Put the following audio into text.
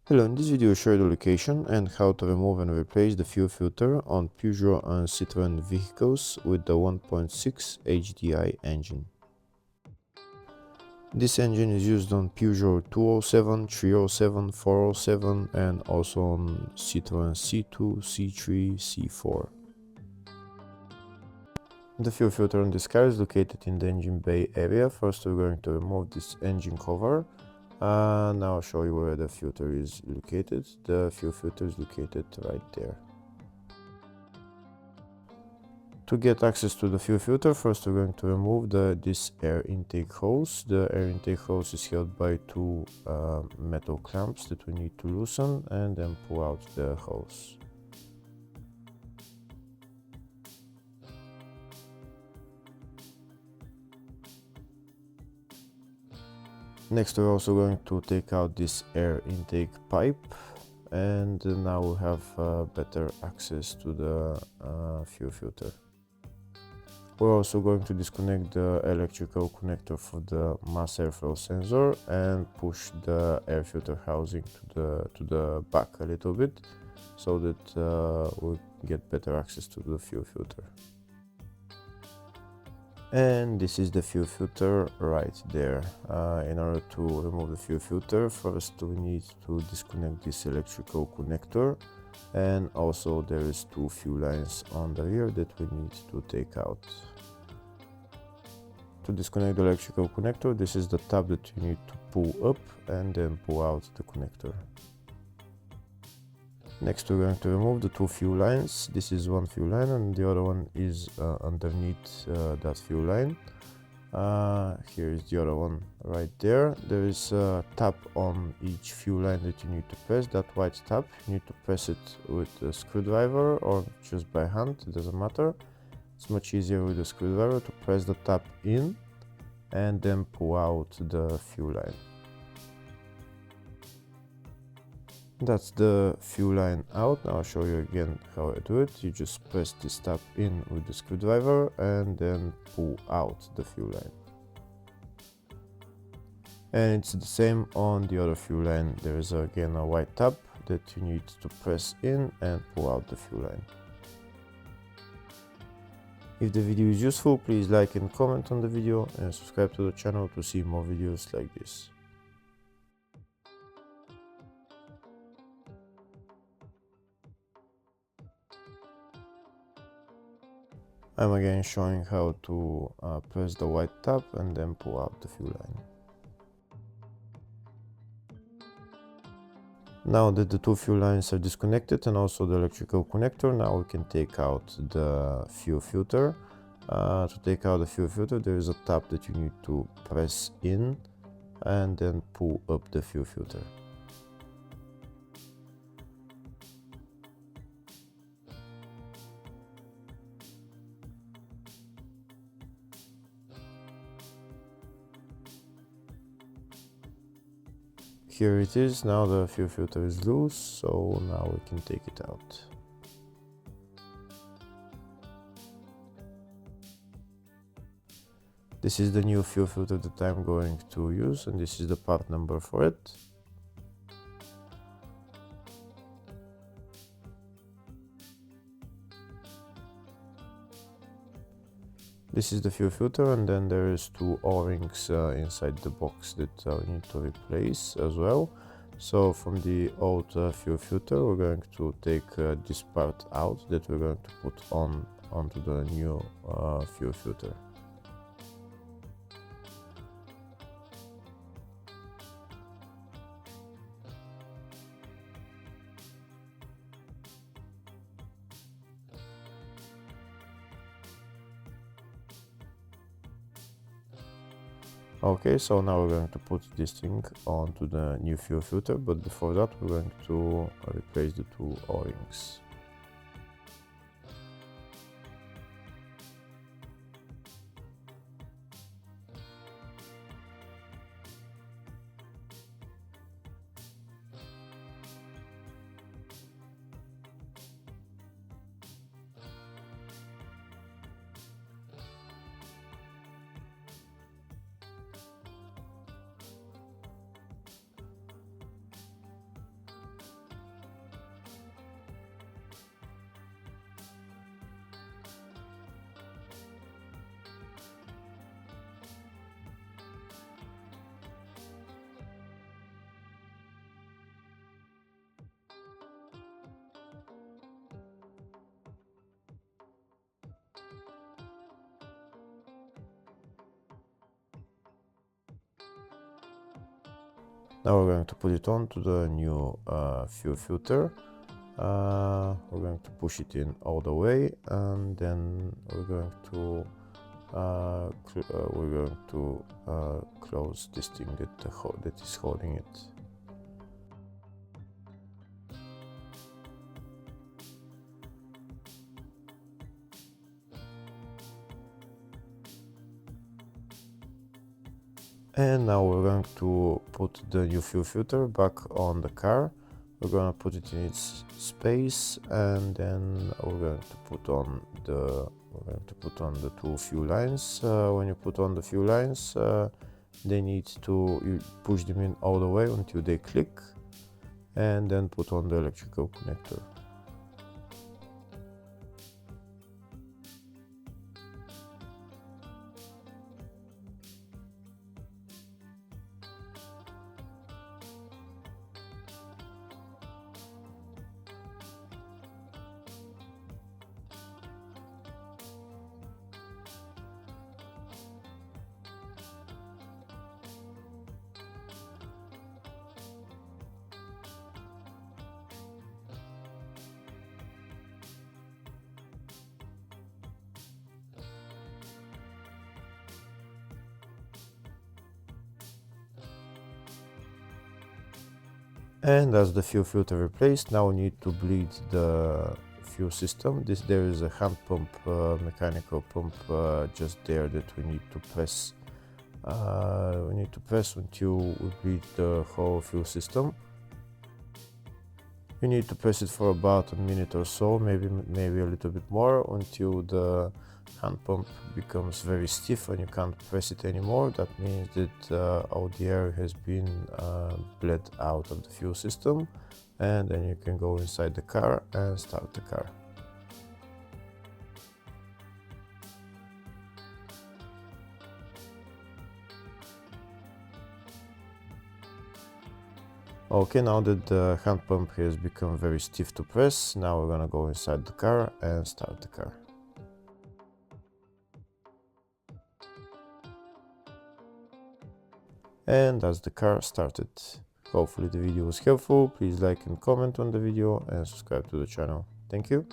Hello, in this video I show you the location and how to remove and replace the fuel filter on Peugeot and Citroen vehicles with the 1.6 HDI engine. This engine is used on Peugeot 207, 307, 407 and also on Citroen C2, C3, C4. The fuel filter on this car is located in the engine bay area. First we're going to remove this engine cover. Now I'll show you where the filter is located. The fuel filter is located right there. To get access to the fuel filter, first we're going to remove this air intake hose. The air intake hose is held by two metal clamps that we need to loosen and then pull out the hose. Next we're also going to take out this air intake pipe, and now we have better access to the fuel filter. We're also going to disconnect the electrical connector for the mass airflow sensor and push the air filter housing to the back a little bit so that we'll get better access to the fuel filter. And this is the fuel filter right there. In order to remove the fuel filter, first we need to disconnect this electrical connector, and also there is two fuel lines on the rear that we need to take out. To disconnect the electrical connector, this is the tab that you need to pull up and then pull out the connector. Next we're going to remove the two fuel lines. This is one fuel line and the other one is underneath that fuel line. Here is the other one right there. There is a tab on each fuel line that you need to press. That white tab, you need to press it with a screwdriver or just by hand, it doesn't matter. It's much easier with a screwdriver to press the tab in and then pull out the fuel line. That's the fuel line out. Now I'll show you again how I do it. You just press this tab in with the screwdriver and then pull out the fuel line. And it's the same on the other fuel line. There is again a white tab that you need to press in and pull out the fuel line. If the video is useful, please like and comment on the video and subscribe to the channel to see more videos like this. I'm again showing how to press the white tab and then pull out the fuel line. Now that the two fuel lines are disconnected and also the electrical connector, now we can take out the fuel filter. To take out the fuel filter, there is a tab that you need to press in and then pull up the fuel filter. Here it is. Now the fuel filter is loose, so now we can take it out. This is the new fuel filter that I'm going to use, and this is the part number for it. This is the fuel filter, and then there is two O-rings inside the box that we need to replace as well. So from the old fuel filter, we're going to take this part out that we're going to put onto the new fuel filter. Okay, so now we're going to put this thing onto the new fuel filter, but before that we're going to replace the two O-rings. Now we're going to put it on to the new fuel filter. We're going to push it in all the way, and then we're going to close this thing that is holding it. And now we're going to put the new fuel filter back on the car. We're going to put it in its space, and then we're going to put on the two fuel lines. When you put on the fuel lines, you push them in all the way until they click, and then put on the electrical connector. And as the fuel filter replaced, now we need to bleed the fuel system. There is a hand pump, mechanical pump just there that we need to press. We need to press until we bleed the whole fuel system. You need to press it for about a minute or so, maybe a little bit more, until the hand pump becomes very stiff and you can't press it anymore. That means that all the air has been bled out of the fuel system, and then you can go inside the car and start the car. Okay, now that the hand pump has become very stiff to press, now we're gonna go inside the car and start the car. And that's the car started. Hopefully the video was helpful. Please like and comment on the video and subscribe to the channel. Thank you.